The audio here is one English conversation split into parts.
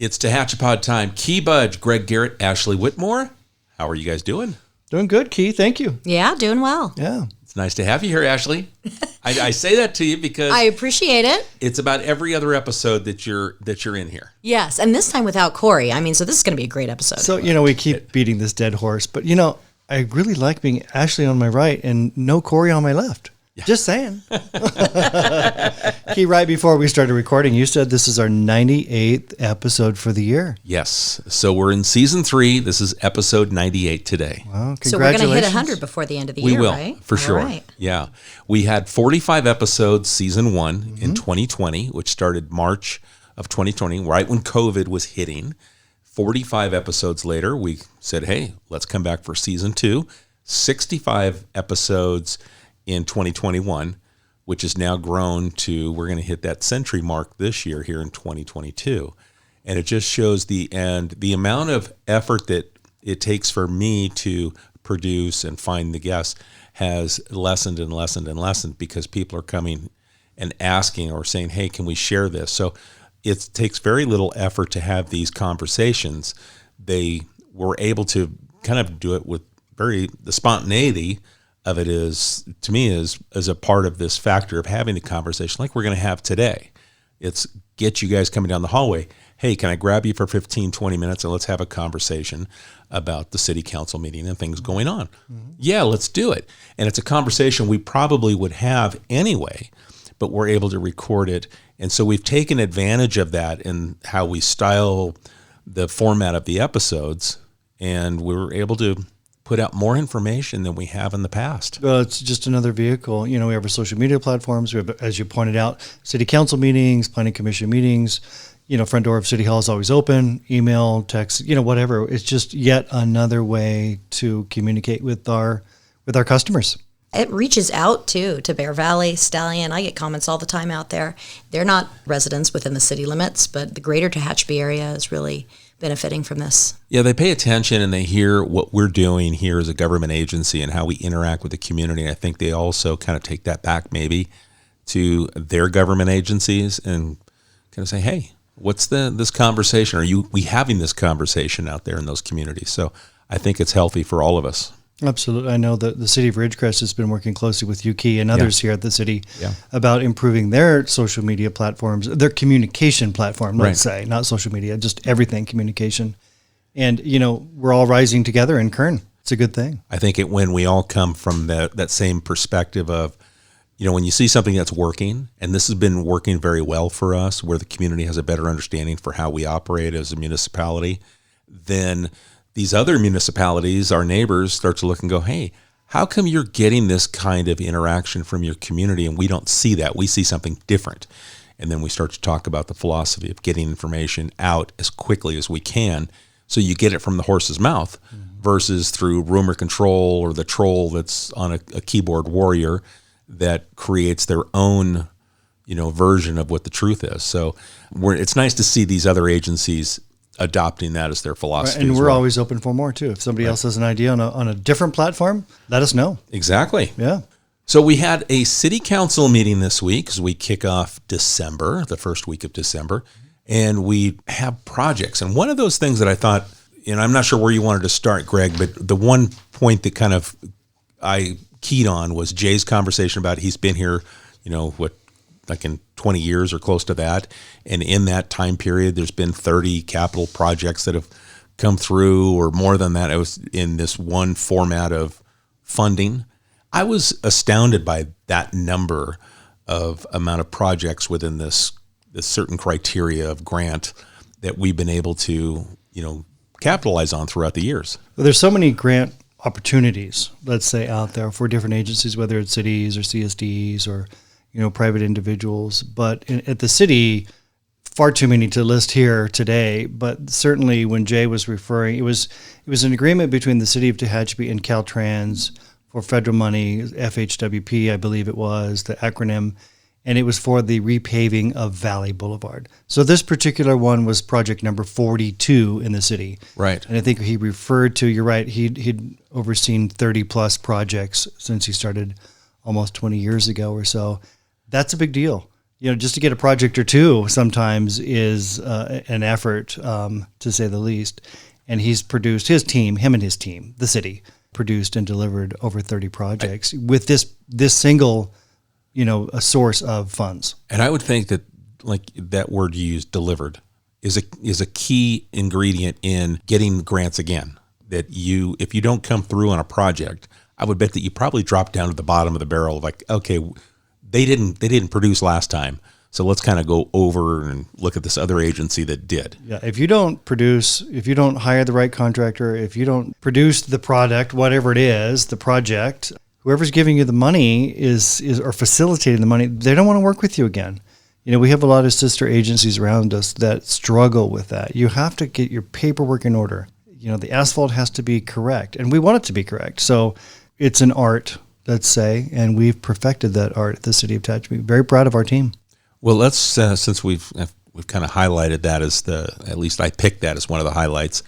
It's Tehachapi time. Key Budge, Greg, Garrett, Ashley Whitmore. How are you guys doing? Doing good, Key. Thank you. Yeah, doing well. Yeah. It's nice to have you here, Ashley. I say that to you because I appreciate it. it's about every other episode that you're in here. Yes, and this time without Corey. So this is going to be a great episode. So, we keep beating this dead horse, but, I really like being Ashley on my right and no Corey on my left. Yeah. Just saying. Key, right before we started recording, you said this is our 98th episode for the year. Yes. So we're in season 3. This is episode 98 today. Wow, congratulations. So we're going to hit 100 before the end of the year, will, right? For sure. All right. Yeah. We had 45 episodes season 1 in 2020, which started March of 2020, right when COVID was hitting. 45 episodes later, we said, hey, let's come back for season 2. 65 episodes in 2021, which has now grown to, we're going to hit that century mark this year here in 2022. And it just shows the amount of effort that it takes for me to produce and find the guests has lessened and lessened and lessened because people are coming and asking or saying, hey, can we share this? So it takes very little effort to have these conversations. They were able to kind of do it with the spontaneity of it is, to me, is a part of this factor of having the conversation like we're going to have today. It's get you guys coming down the hallway. Hey, can I grab you for 15, 20 minutes and let's have a conversation about the city council meeting and things going on? Mm-hmm. Yeah, let's do it. And it's a conversation we probably would have anyway, but we're able to record it. And so we've taken advantage of that in how we style the format of the episodes, and we were able to put out more information than we have in the past. Well, it's just another vehicle. We have our social media platforms. We have, as you pointed out, city council meetings, planning commission meetings. Front door of City Hall is always open, email, text, whatever. It's just yet another way to communicate with our customers. It reaches out, too, to Bear Valley, Stallion. I get comments all the time out there. They're not residents within the city limits, but the greater Tehachapi area is really benefiting from this. Yeah, they pay attention and they hear what we're doing here as a government agency and how we interact with the community. I think they also kind of take that back maybe to their government agencies and kind of say, hey, what's this conversation? Are we having this conversation out there in those communities? So I think it's healthy for all of us. Absolutely. I know that the city of Ridgecrest has been working closely with Yuki and others here at the city about improving their social media platforms, their communication platform, let's say, not social media, just everything communication. And, we're all rising together in Kern. It's a good thing. I think when we all come from that same perspective of, when you see something that's working, and this has been working very well for us, where the community has a better understanding for how we operate as a municipality, then these other municipalities, our neighbors, start to look and go, hey, how come you're getting this kind of interaction from your community and we don't see that? We see something different. And then we start to talk about the philosophy of getting information out as quickly as we can so you get it from the horse's mouth versus through rumor control or the troll that's on a keyboard warrior that creates their own version of what the truth is. So it's nice to see these other agencies adopting that as their philosophy. And we're always open for more too. If somebody else has an idea on a different platform, let us know. Exactly. Yeah. So we had a city council meeting this week as we kick off December, the first week of December, and we have projects. And one of those things that I thought, I'm not sure where you wanted to start, Greg, but the one point that kind of I keyed on was Jay's conversation about he's been here, like in 20 years or close to that. And in that time period, there's been 30 capital projects that have come through or more than that. It was in this one format of funding. I was astounded by that number of amount of projects within this certain criteria of grant that we've been able to, capitalize on throughout the years. Well, there's so many grant opportunities, let's say, out there for different agencies, whether it's cities or CSDs or private individuals. But at the city, far too many to list here today. But certainly when Jay was referring, it was an agreement between the City of Tehachapi and Caltrans for federal money, FHWP, I believe it was, the acronym, and it was for the repaving of Valley Boulevard. So this particular one was project number 42 in the city. Right. And I think he referred to, you're right, he'd overseen 30 plus projects since he started almost 20 years ago or so. That's a big deal. just to get a project or two sometimes is an effort, to say the least. And he's produced him and his team, the city, produced and delivered over 30 projects with this single, a source of funds. And I would think that, like that word you used, delivered, is a key ingredient in getting grants again. That if you don't come through on a project, I would bet that you probably drop down to the bottom of the barrel of like, okay, they didn't produce last time, so let's kind of go over and look at this other agency that did. Yeah, if you don't produce, if you don't hire the right contractor, if you don't produce the product, whatever it is, the project, whoever's giving you the money is or facilitating the money, they don't want to work with you again. We have a lot of sister agencies around us that struggle with that. You have to get your paperwork in order. The asphalt has to be correct, and we want it to be correct. So it's an art, let's say, and we've perfected that art at the City of Tehachapi. Very proud of our team. Well, let's since we've kind of highlighted that as at least I picked that as one of the highlights.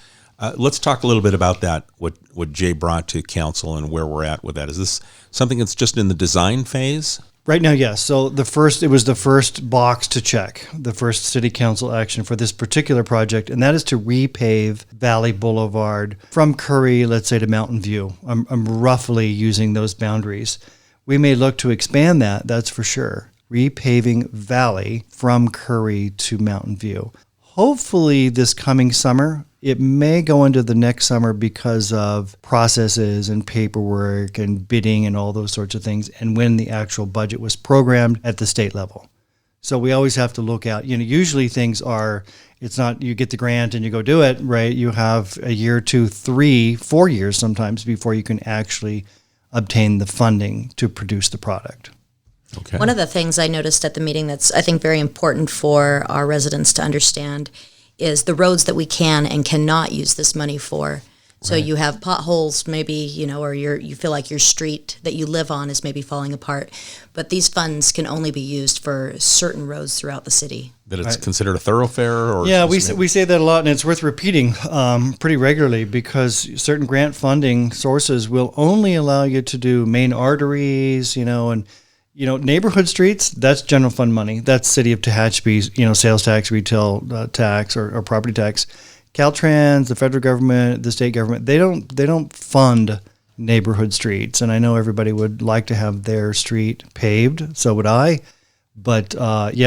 Let's talk a little bit about that. What Jay brought to council and where we're at with that. Is this something that's just in the design phase? Right now, yes. So it was the first box to check, the first city council action for this particular project, and that is to repave Valley Boulevard from Curry, let's say, to Mountain View. I'm roughly using those boundaries. We may look to expand that, that's for sure. Repaving Valley from Curry to Mountain View. Hopefully this coming summer. It may go into the next summer because of processes and paperwork and bidding and all those sorts of things, and when the actual budget was programmed at the state level. So we always have to look out. Usually things are, it's not you get the grant and you go do it, right? You have a year, 2, 3, 4 years sometimes before you can actually obtain the funding to produce the product. Okay. One of the things I noticed at the meeting that's, I think, very important for our residents to understand is the roads that we can and cannot use this money for. So you have potholes maybe, or you feel like your street that you live on is maybe falling apart. But these funds can only be used for certain roads throughout the city. That it's considered a thoroughfare? Or yeah, we say that a lot, and it's worth repeating pretty regularly because certain grant funding sources will only allow you to do main arteries, and neighborhood streets, that's general fund money. That's City of Tehachapi's, sales tax, retail tax, or property tax. Caltrans, the federal government, the state government, they don't fund neighborhood streets. And I know everybody would like to have their street paved. So would I. But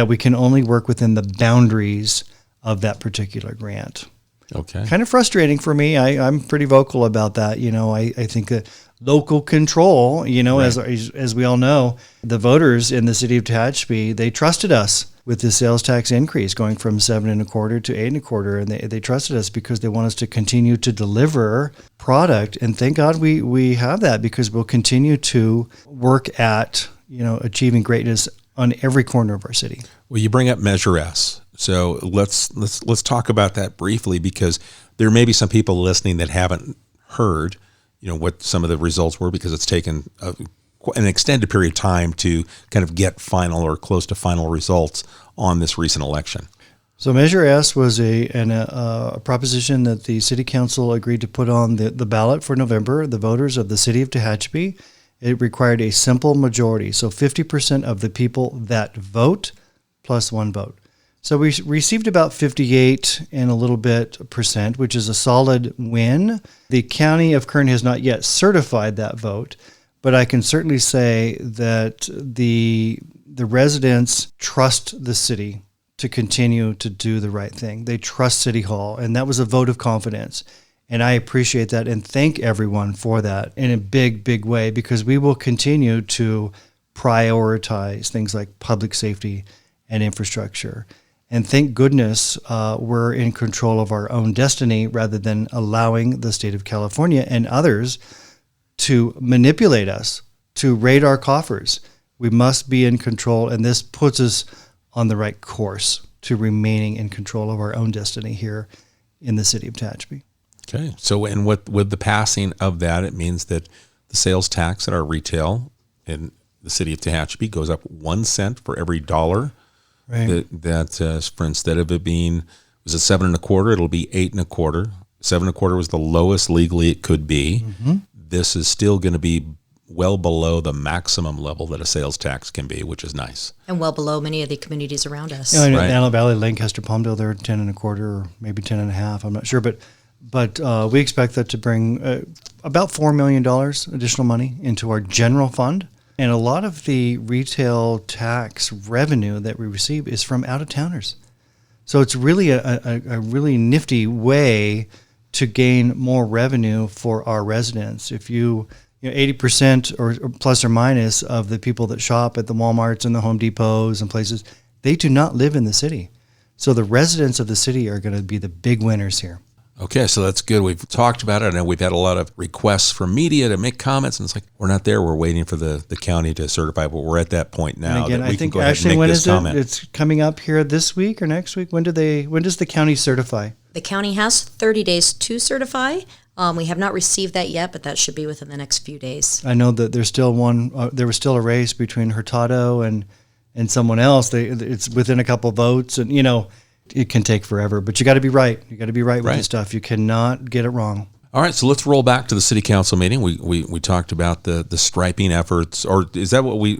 we can only work within the boundaries of that particular grant. Okay. Kind of frustrating for me. I'm pretty vocal about that. I think that local control, right. as we all know, the voters in the City of Tehachapi, they trusted us with the sales tax increase going from 7.25% to 8.25%, and they trusted us because they want us to continue to deliver product. And thank God we have that, because we'll continue to work at achieving greatness on every corner of our city. Well, you bring up Measure S, so let's talk about that briefly, because there may be some people listening that haven't heard what some of the results were, because it's taken an extended period of time to kind of get final or close to final results on this recent election. So Measure S was a proposition that the City Council agreed to put on the ballot for November. The voters of the City of Tehachapi, it required a simple majority, so 50% of the people that vote plus one vote. So we received about 58 and a little bit percent, which is a solid win. The County of Kern has not yet certified that vote, but I can certainly say that the residents trust the city to continue to do the right thing. They trust City Hall, and that was a vote of confidence. And I appreciate that and thank everyone for that in a big, big way, because we will continue to prioritize things like public safety and infrastructure. And thank goodness we're in control of our own destiny rather than allowing the state of California and others to manipulate us, to raid our coffers. We must be in control, and this puts us on the right course to remaining in control of our own destiny here in the City of Tehachapi. Okay. So, and with the passing of that, it means that the sales tax at our retail in the City of Tehachapi goes up 1 cent for every dollar. Right. That for instead of it being, was it 7.25%, it'll be 8.25%. 7.25% was the lowest legally it could be. Mm-hmm. This is still going to be well below the maximum level that a sales tax can be, which is nice. And well below many of the communities around us. Yeah, Right. Antelope Valley, Lancaster, Palmdale, they're 10.25 or maybe 10.5. I'm not sure, but we expect that to bring about $4 million additional money into our general fund. And a lot of the retail tax revenue that we receive is from out-of-towners. So it's really a really nifty way to gain more revenue for our residents. If you 80% or plus or minus of the people that shop at the Walmarts and the Home Depots and places, they do not live in the city. So the residents of the city are going to be the big winners here. Okay, so that's good. We've talked about it. I know we've had a lot of requests from media to make comments, and it's like, we're not there. We're waiting for the county to certify, but we're at that point now. And again, that we I think, can go ahead Ashley, and when make is this comment. It's coming up here this week or next week. When does the county certify? The county has 30 days to certify. We have not received that yet, but that should be within the next few days. I know that there's still there was still a race between Hurtado and someone else. It's within a couple votes, and it can take forever. But you got to be right. You got to be right with this stuff. You cannot get it wrong. All right, so let's roll back to the city council meeting. We talked about the striping efforts, or is that what we?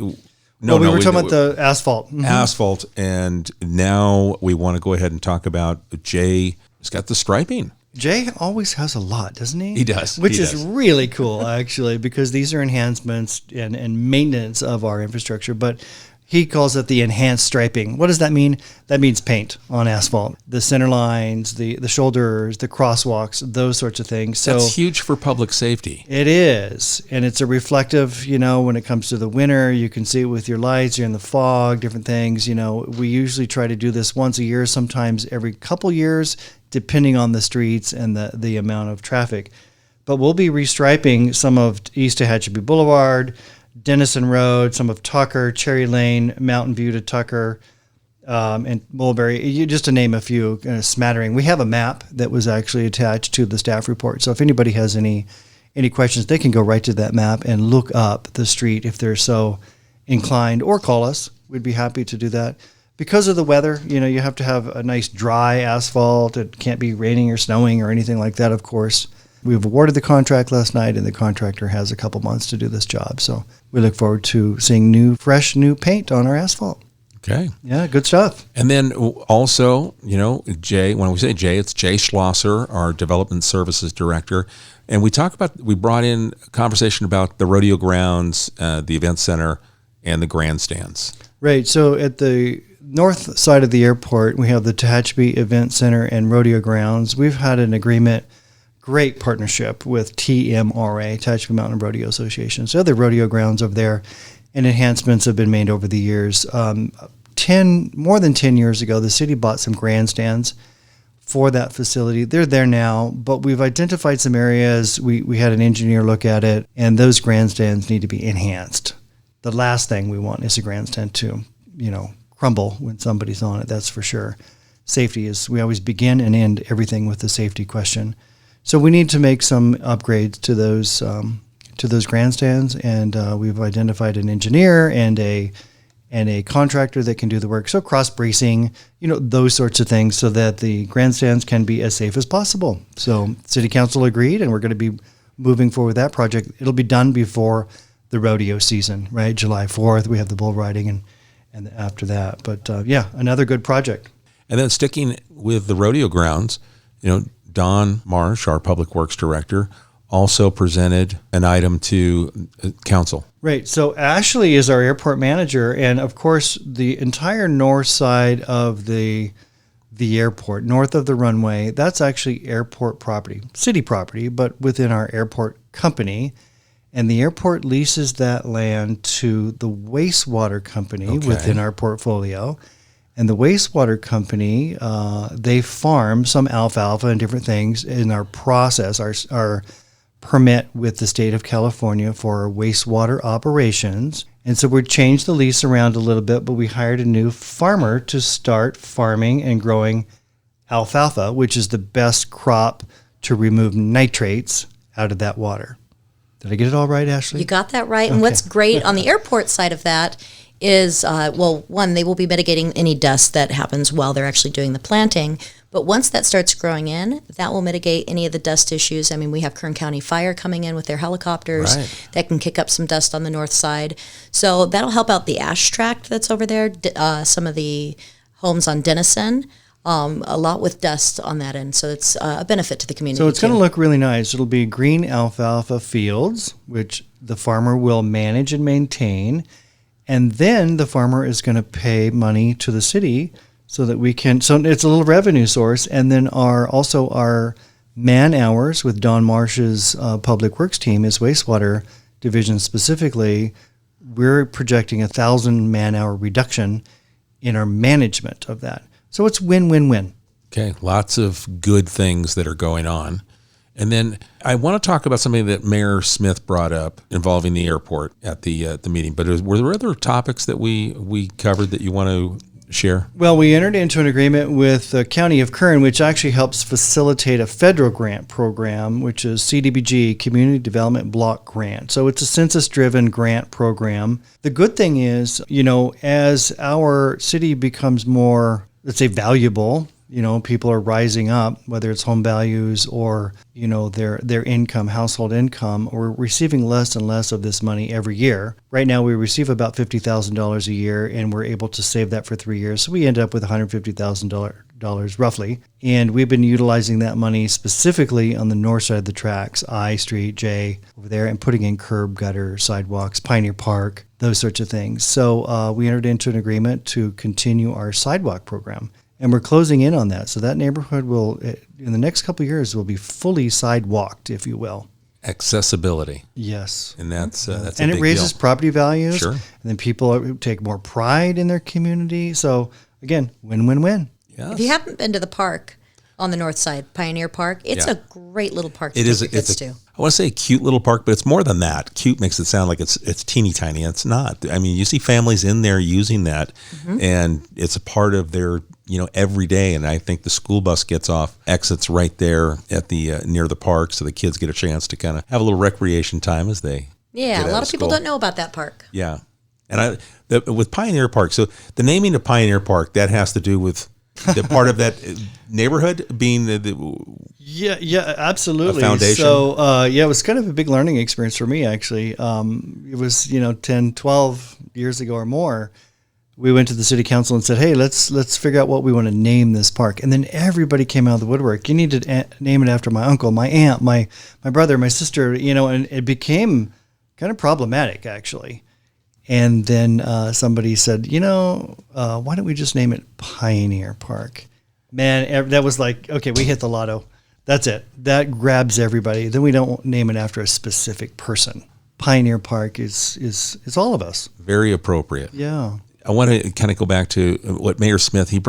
No, we were talking about the asphalt. Mm-hmm. Asphalt, and now we want to go ahead and talk about Jay. He's got the striping. Jay always has a lot, doesn't he? He does. Which is really cool, actually, because these are enhancements and maintenance of our infrastructure. But he calls it the enhanced striping. What does that mean? That means paint on asphalt. The center lines, the shoulders, the crosswalks, those sorts of things. So that's huge for public safety. It is. And it's a reflective, when it comes to the winter, you can see it with your lights, you're in the fog, different things. We usually try to do this once a year, sometimes every couple years, depending on the streets and the amount of traffic. But we'll be restriping some of East Tehachapi Boulevard, Denison Road, some of Tucker, Cherry Lane, Mountain View to Tucker, and Mulberry, just to name a few, a smattering. We have a map that was actually attached to the staff report. So if anybody has any questions, they can go right to that map and look up the street if they're so inclined, or call us. We'd be happy to do that. Because of the weather, you have to have a nice dry asphalt. It can't be raining or snowing or anything like that, of course. We've awarded the contract last night, and the contractor has a couple months to do this job. So we look forward to seeing fresh new paint on our asphalt. Okay. Yeah, good stuff. And then also, Jay, when we say Jay, it's Jay Schlosser, our Development Services Director. And we brought in a conversation about the rodeo grounds, the event center, and the grandstands. Right. So at the north side of the airport, we have the Tehachapi Event Center and rodeo grounds. We've had an agreement, great partnership with TMRA, Tehachapi Mountain Rodeo Association. So the rodeo grounds over there, and enhancements have been made over the years. More than 10 years ago, the city bought some grandstands for that facility. They're there now, but we've identified some areas. We had an engineer look at it, and those grandstands need to be enhanced. The last thing we want is a grandstand to, crumble when somebody's on it, that's for sure. Safety is, we always begin and end everything with the safety question. So we need to make some upgrades to those grandstands, and we've identified an engineer and a contractor that can do the work. So cross bracing, those sorts of things, so that the grandstands can be as safe as possible. So City Council agreed, and we're going to be moving forward with that project. It'll be done before the rodeo season, right? July 4th, we have the bull riding, and after that. But another good project. And then sticking with the rodeo grounds, Don Marsh, our Public Works Director, also presented an item to council. Right. So Ashley is our airport manager, and of course the entire north side of the airport, north of the runway, that's actually airport property, city property, but within our airport company. And the airport leases that land to the wastewater company within our portfolio. And the wastewater company, they farm some alfalfa and different things in our process, our permit with the state of California for our wastewater operations. And so we changed the lease around a little bit, but we hired a new farmer to start farming and growing alfalfa, which is the best crop to remove nitrates out of that water. Did I get it all right, Ashley? You got that right. And what's great on the airport side of that is, one, they will be mitigating any dust that happens while they're actually doing the planting. But once that starts growing in, that will mitigate any of the dust issues. I mean, we have Kern County Fire coming in with their helicopters that can kick up some dust on the north side. So that'll help out the ash tract that's over there, some of the homes on Denison, a lot with dust on that end. So it's a benefit to the community. So it's going to look really nice. It'll be green alfalfa fields, which the farmer will manage and maintain. And then the farmer is going to pay money to the city so that we can, so it's a little revenue source. And then our man hours with Don Marsh's public works team, his wastewater division specifically, we're projecting 1,000 man hour reduction in our management of that. So it's win-win-win. Okay, lots of good things that are going on. And then I want to talk about something that Mayor Smith brought up involving the airport at the meeting. But were there other topics that we covered that you want to share? Well, we entered into an agreement with the County of Kern, which actually helps facilitate a federal grant program, which is CDBG, Community Development Block Grant. So it's a census-driven grant program. The good thing is, as our city becomes more, let's say, valuable, people are rising up, whether it's home values or, their income, household income, we're receiving less and less of this money every year. Right now, we receive about $50,000 a year, and we're able to save that for 3 years. So we end up with $150,000 roughly. And we've been utilizing that money specifically on the north side of the tracks, I Street, J, over there, and putting in curb, gutter, sidewalks, Pioneer Park, those sorts of things. So we entered into an agreement to continue our sidewalk program. And we're closing in on that. So that neighborhood will, in the next couple of years, will be fully sidewalked, if you will. Accessibility. Yes. And that's a and big it raises deal. Property values. Sure. And then people take more pride in their community. So again, win-win-win. Yes. If you haven't been to the park on the north side, Pioneer Park, it's a great little park to It take is. your kids It's to. I want to say a cute little park, but it's more than that. Cute makes it sound like it's teeny tiny. It's not. I mean, you see families in there using that, and it's a part of their every day. And I think the school bus exits right there at the near the park, so the kids get a chance to kind of have a little recreation time as they. Yeah, get a lot out of people school. don't know about that park. Yeah, and with Pioneer Park, so the naming of Pioneer Park, that has to do with the part of that neighborhood being Yeah, absolutely. A foundation. So, it was kind of a big learning experience for me, actually. It was, 10, 12 years ago or more. We went to the city council and said, hey, let's figure out what we want to name this park. And then everybody came out of the woodwork. You need to name it after my uncle, my aunt, my brother, my sister, and it became kind of problematic, actually. And then somebody said, why don't we just name it Pioneer Park? Man, that was like, okay, we hit the lotto. That's it. That grabs everybody. Then we don't name it after a specific person. Pioneer Park is all of us. very appropriate. Yeah. I want to kind of go back to what Mayor Smith, he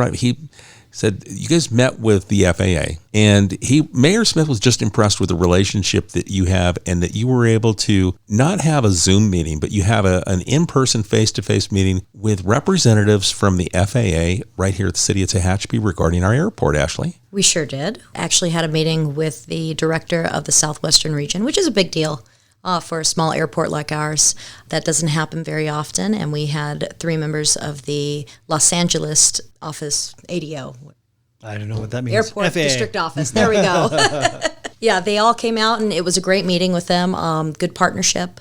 said, you guys met with the FAA, and Mayor Smith was just impressed with the relationship that you have, and that you were able to not have a Zoom meeting, but you have an in-person, face-to-face meeting with representatives from the FAA right here at the City of Tehachapi regarding our airport, Ashley. We sure did. Actually had a meeting with the director of the Southwestern region, which is a big deal. For a small airport like ours. That doesn't happen very often. And we had 3 members of the Los Angeles office, ADO. I don't know what that means. Airport FAA. District Office. There we go. Yeah, they all came out, and it was a great meeting with them. Good partnership.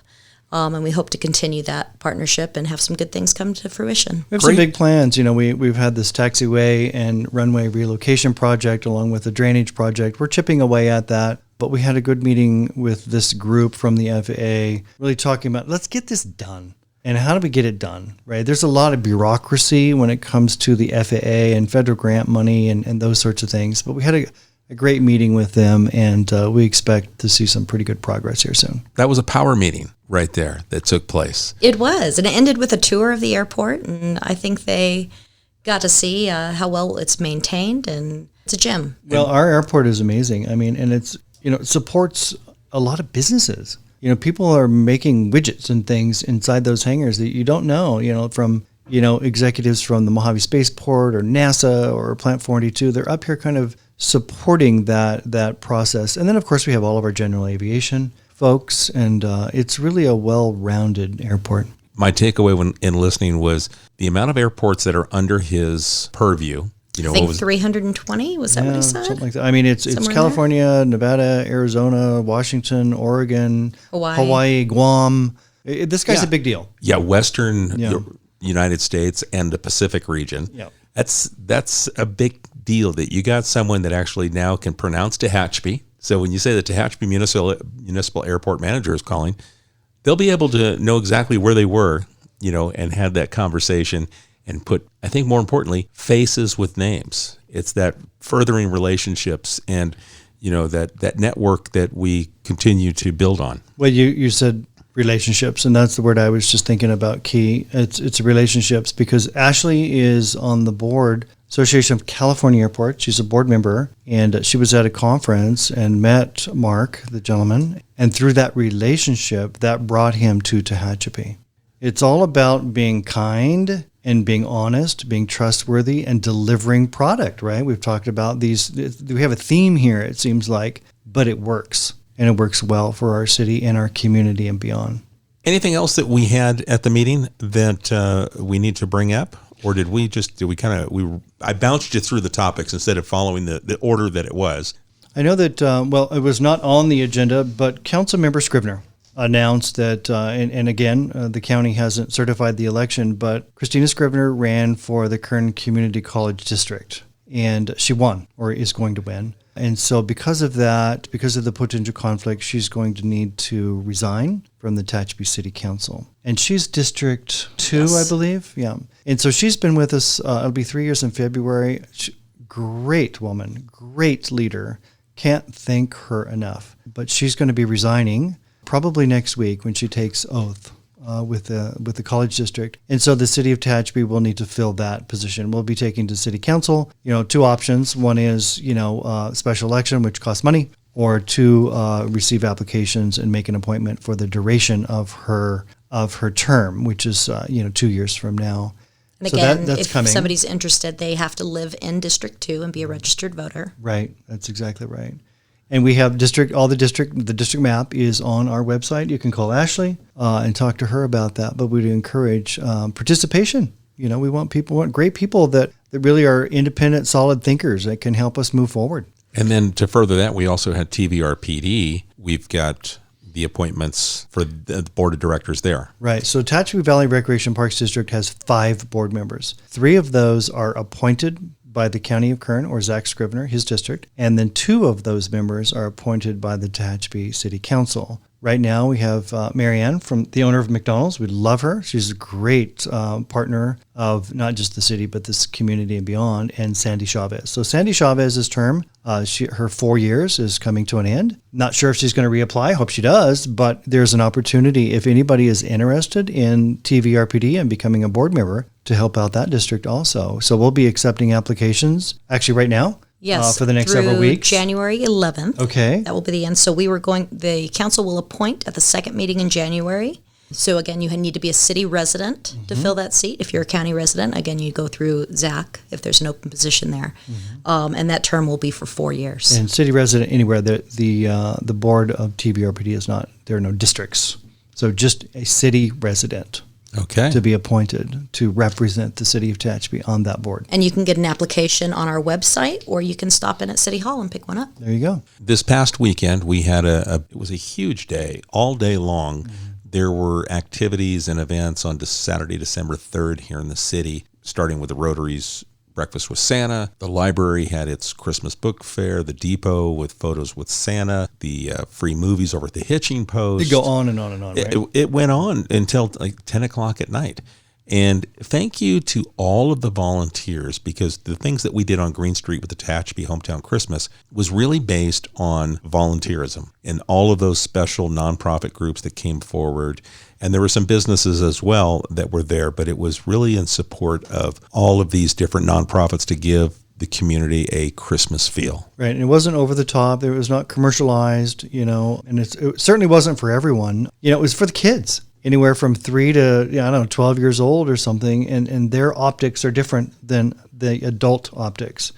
And we hope to continue that partnership and have some good things come to fruition. We have some big plans. We've had this taxiway and runway relocation project along with the drainage project. We're chipping away at that. But we had a good meeting with this group from the FAA, really talking about, let's get this done. And how do we get it done, right? There's a lot of bureaucracy when it comes to the FAA and federal grant money and those sorts of things. But we had a great meeting with them, and we expect to see some pretty good progress here soon. That was a power meeting right there that took place. It was, and it ended with a tour of the airport, and I think they got to see how well it's maintained, and it's a gem. Well, our airport is amazing. I mean, and it supports a lot of businesses. People are making widgets and things inside those hangars that you don't know, from, executives from the Mojave Spaceport or NASA or Plant 42. They're up here kind of supporting that process. And then, of course, we have all of our general aviation folks, and it's really a well-rounded airport. My takeaway in listening was the amount of airports that are under his purview You know, I think 320, was that what he said? Something like that. I mean, it's Somewhere in California, Nevada, Arizona, Washington, Oregon, Hawaii, Guam. This guy's a big deal. Yeah, Western United States and the Pacific region. Yeah. That's a big deal that you got someone that actually now can pronounce Tehachapi. So when you say the Tehachapi Municipal Airport Manager is calling, they'll be able to know exactly where they were, you know, and have that conversation and put, I think more importantly, faces with names. It's that furthering relationships and, you know, that network that we continue to build on. Well, you said relationships, and that's the word I was just thinking about, Key. It's relationships, because Ashley is on the board, Association of California Airports. She's a board member, and she was at a conference and met Mark, the gentleman, and through that relationship, that brought him to Tehachapi. It's all about being kind and being honest, being trustworthy, and delivering product, right? We've talked about these. We have a theme here, it seems like, but it works. And it works well for our city and our community and beyond. Anything else that we had at the meeting that we need to bring up? Or I bounced you through the topics instead of following the order that it was. I know that, it was not on the agenda, but Councilmember Scrivener announced that, and again, the county hasn't certified the election, but Christina Scrivener ran for the Kern Community College District, and she won, or is going to win. And so because of that, because of the potential conflict, she's going to need to resign from the Tehachapi City Council. And she's District 2, yes. I believe. Yeah. And so she's been with us, it'll be 3 years in February. Great woman, great leader. Can't thank her enough. But she's going to be resigning probably next week when she takes oath with the college district. And so the city of Tehachapi will need to fill that position. We'll be taking to city council, two options. One is, special election, which costs money, or two, receive applications and make an appointment for the duration of her term, which is, 2 years from now. And so again, that's if coming. Somebody's interested, they have to live in District 2 and be a registered voter. Right. That's exactly right. And we have the district map is on our website. You can call Ashley and talk to her about that. But we'd encourage participation. We want great people that really are independent, solid thinkers that can help us move forward. And then to further that, we also had TVRPD. We've got the appointments for the board of directors there. Right. So Tehachapi Valley Recreation Parks District has 5 board members. 3 of those are appointed by the County of Kern, or Zach Scrivener, his district, and then 2 of those members are appointed by the Tehachapi City Council. Right now, we have Marianne, from the owner of McDonald's. We love her. She's a great partner of not just the city, but this community and beyond, and Sandy Chavez. So Sandy Chavez's term, her 4 years is coming to an end. Not sure if she's going to reapply. Hope she does, but there's an opportunity if anybody is interested in TVRPD and becoming a board member to help out that district also. So we'll be accepting applications actually right now. Yes, for the next several weeks. January 11th. Okay. That will be the end. So the council will appoint at the second meeting in January. So again, you need to be a city resident to fill that seat. If you're a county resident, again, you go through Zach if there's an open position there. And that term will be for 4 years. And city resident anywhere, the board of TVRPD is not, there are no districts. So just a city resident. Okay. To be appointed to represent the city of Tehachapi on that board. And you can get an application on our website, or you can stop in at City Hall and pick one up. There you go. This past weekend, we had it was a huge day, all day long. There were activities and events on Saturday, December 3rd here in the city, starting with the Rotary's Breakfast with Santa. The library had its Christmas book fair, the depot with photos with Santa, the free movies over at the Hitching Post. They go on and on and on, right? It went on until like 10 o'clock at night. And thank you to all of the volunteers, because the things that we did on Green Street with the Tehachapi Hometown Christmas was really based on volunteerism and all of those special nonprofit groups that came forward. And there were some businesses as well that were there, but it was really in support of all of these different nonprofits to give the community a Christmas feel. Right. And it wasn't over the top. It was not commercialized, and it certainly wasn't for everyone. It was for the kids. Anywhere from 3 to 12 years old or something, and their optics are different than the adult optics.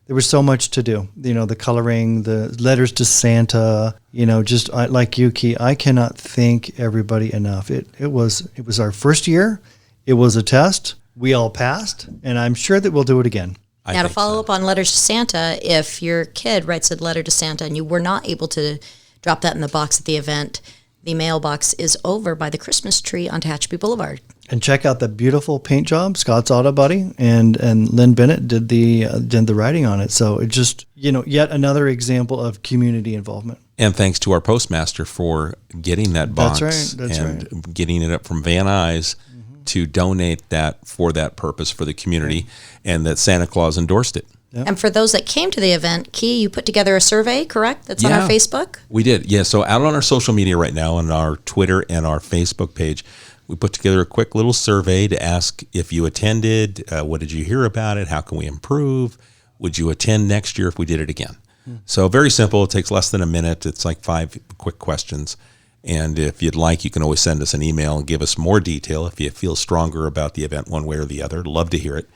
There was so much to do, the coloring, the letters to Santa, like you, Key, I cannot thank everybody enough. It was our first year. It was a test. We all passed, and I'm sure that we'll do it again. Now, to think follow so. up on letters to Santa, if your kid writes a letter to Santa and you were not able to drop that in the box at the event, the mailbox is over by the Christmas tree on Tehachapi Boulevard. And check out the beautiful paint job Scott's Auto Body and Lynn Bennett did the writing on it. So it just, yet another example of community involvement. And thanks to our postmaster for getting that box That's right. Getting it up from Van Nuys to donate that for that purpose for the community, and that Santa Claus endorsed it. Yep. And for those that came to the event, Key, you put together a survey, correct? That's on our Facebook? We did, yeah. So out on our social media right now, on our Twitter and our Facebook page, we put together a quick little survey to ask if you attended, what did you hear about it, how can we improve, would you attend next year if we did it again? So very simple, it takes less than a minute, it's like 5 quick questions. And if you'd like, you can always send us an email and give us more detail if you feel stronger about the event one way or the other. Love to hear it.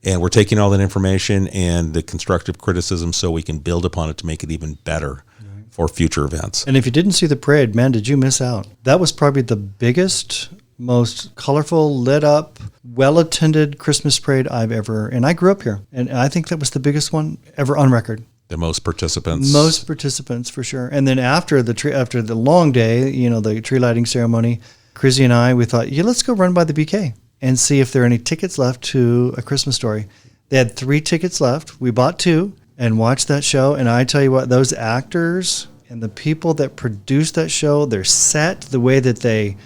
And we're taking all that information and the constructive criticism so we can build upon it to make it even better for future events. And if you didn't see the parade, man, did you miss out? That was probably the biggest, most colorful, lit up, well-attended Christmas parade I've ever, and I grew up here. And I think that was the biggest one ever on record. The most participants. Most participants, for sure. And then after the long day, the tree lighting ceremony, Chrissy and I, we thought, let's go run by the BK and see if there are any tickets left to A Christmas Story. They had 3 tickets left. We bought 2 and watched that show. And I tell you what, those actors and the people that produced that show, their set, the way that they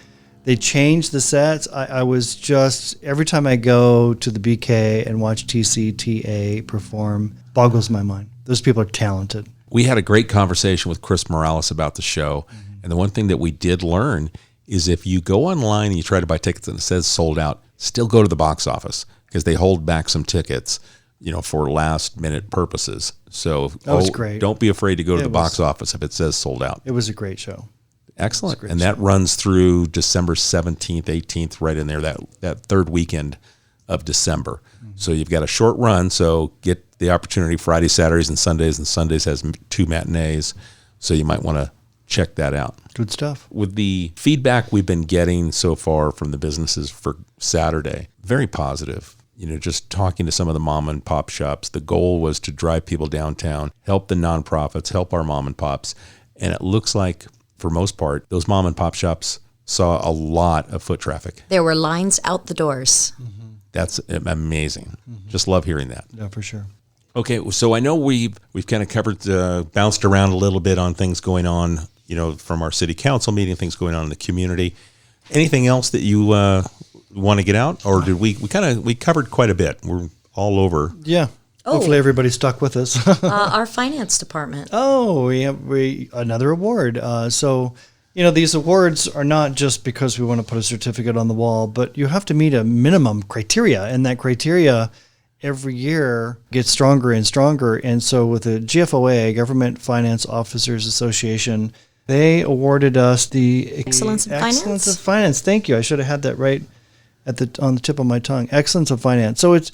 changed the sets. I was just, every time I go to the BK and watch TCTA perform, boggles my mind. Those people are talented. We had a great conversation with Chris Morales about the show. And the one thing that we did learn is if you go online and you try to buy tickets and it says sold out, still go to the box office because they hold back some tickets, for last minute purposes. So that was great. Don't be afraid to go to the box office if it says sold out. It was a great show. Excellent. And that runs through December 17th, 18th, right in there, that third weekend of December. So you've got a short run, so get the opportunity Friday, Saturdays, and Sundays has 2 matinees, so you might want to check that out. Good stuff. With the feedback we've been getting so far from the businesses for Saturday, very positive. Just talking to some of the mom and pop shops, the goal was to drive people downtown, help the nonprofits, help our mom and pops, and it looks like, for most part, those mom and pop shops saw a lot of foot traffic. There were lines out the doors. That's amazing. Just love hearing that. Yeah, for sure. Okay, so I know we've kind of covered, bounced around a little bit on things going on, from our city council meeting, things going on in the community. Anything else that you want to get out, or did we covered quite a bit? We're all over. Yeah. Hopefully everybody stuck with us. Our finance department. We have another award. So these awards are not just because we want to put a certificate on the wall, but you have to meet a minimum criteria, and that criteria every year gets stronger and stronger. And so with the GFOA, Government Finance Officers Association, they awarded us the Excellence of Finance? Excellence of Finance. Thank you. I should have had that right on the tip of my tongue. Excellence of Finance. So it's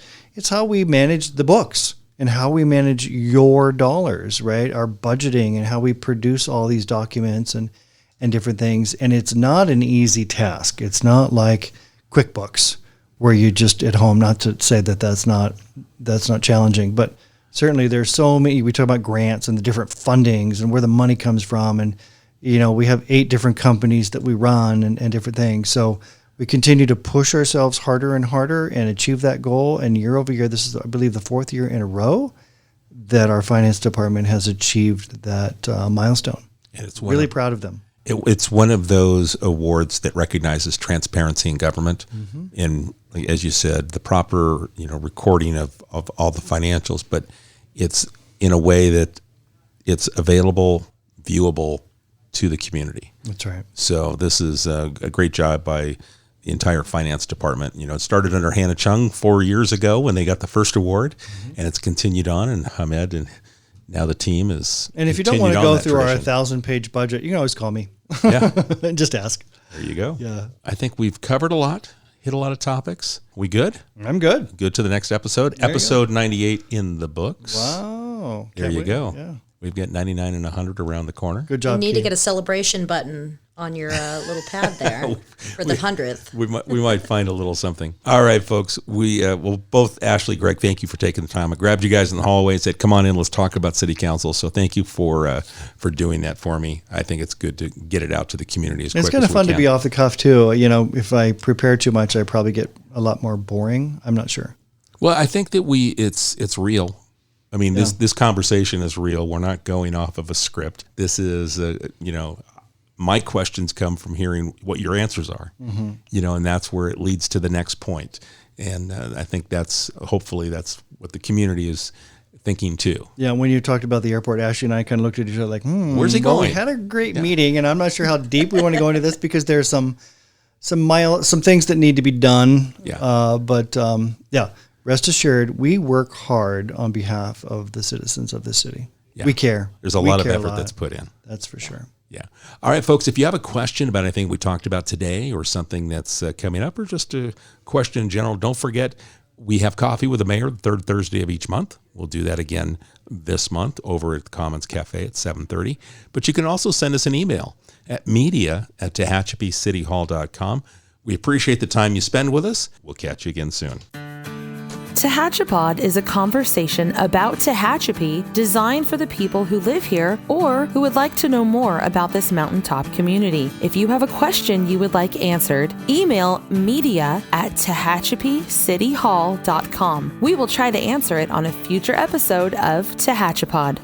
how we manage the books and how we manage your dollars, right? Our budgeting and how we produce all these documents and different things. And it's not an easy task. It's not like QuickBooks where you just at home, not to say that that's not challenging, but certainly there's so many, we talk about grants and the different fundings and where the money comes from. And, we have 8 different companies that we run and different things. So we continue to push ourselves harder and harder and achieve that goal. And year over year, this is, I believe, the 4th year in a row that our finance department has achieved that milestone. And it's really proud of them. It's one of those awards that recognizes transparency in government, and as you said, the proper recording of all the financials, but it's in a way that it's available, viewable to the community. That's right. So this is a great job by the entire finance department. It started under Hannah Chung 4 years ago when they got the first award, and it's continued on, and Hamed and now the team is. And if you don't want to go through our 1,000-page budget, you can always call me. Yeah. Just ask. There you go. Yeah. I think we've covered a lot, hit a lot of topics. We good? I'm good. Good to the next episode. Episode 98 in the books. Wow. There you go. Yeah. We've got 99 and 100 around the corner. Good job. We need Key. to get a celebration button on your little pad there for the 100th. We might find a little something. All right, folks. Well, both Ashley, Greg, thank you for taking the time. I grabbed you guys in the hallway and said, "Come on in, let's talk about city council." So thank you for doing that for me. I think it's good to get it out to the community as quick as we can. It's kind of fun to be off the cuff too. You know, if I prepare too much, I probably get a lot more boring. I'm not sure. Well, I think that it's real. I mean, this conversation is real. We're not going off of a script. This is my questions come from hearing what your answers are, and that's where it leads to the next point. And I think hopefully that's what the community is thinking too. Yeah, when you talked about the airport, Ashley and I kind of looked at each other like, where's he going? We had a great meeting, and I'm not sure how deep we want to go into this because there's some things that need to be done. Yeah. But rest assured, we work hard on behalf of the citizens of this city. Yeah. We care. There's a lot of effort that's put in. That's for sure. Yeah. All right, folks, if you have a question about anything we talked about today or something that's coming up or just a question in general, don't forget we have Coffee with the Mayor the third Thursday of each month. We'll do that again this month over at the Commons Cafe at 7:30. But you can also send us an email at media@tehachapicityhall.com. We appreciate the time you spend with us. We'll catch you again soon. Tehachapod is a conversation about Tehachapi designed for the people who live here or who would like to know more about this mountaintop community. If you have a question you would like answered, email media@tehachapicityhall.com. We will try to answer it on a future episode of Tehachapod.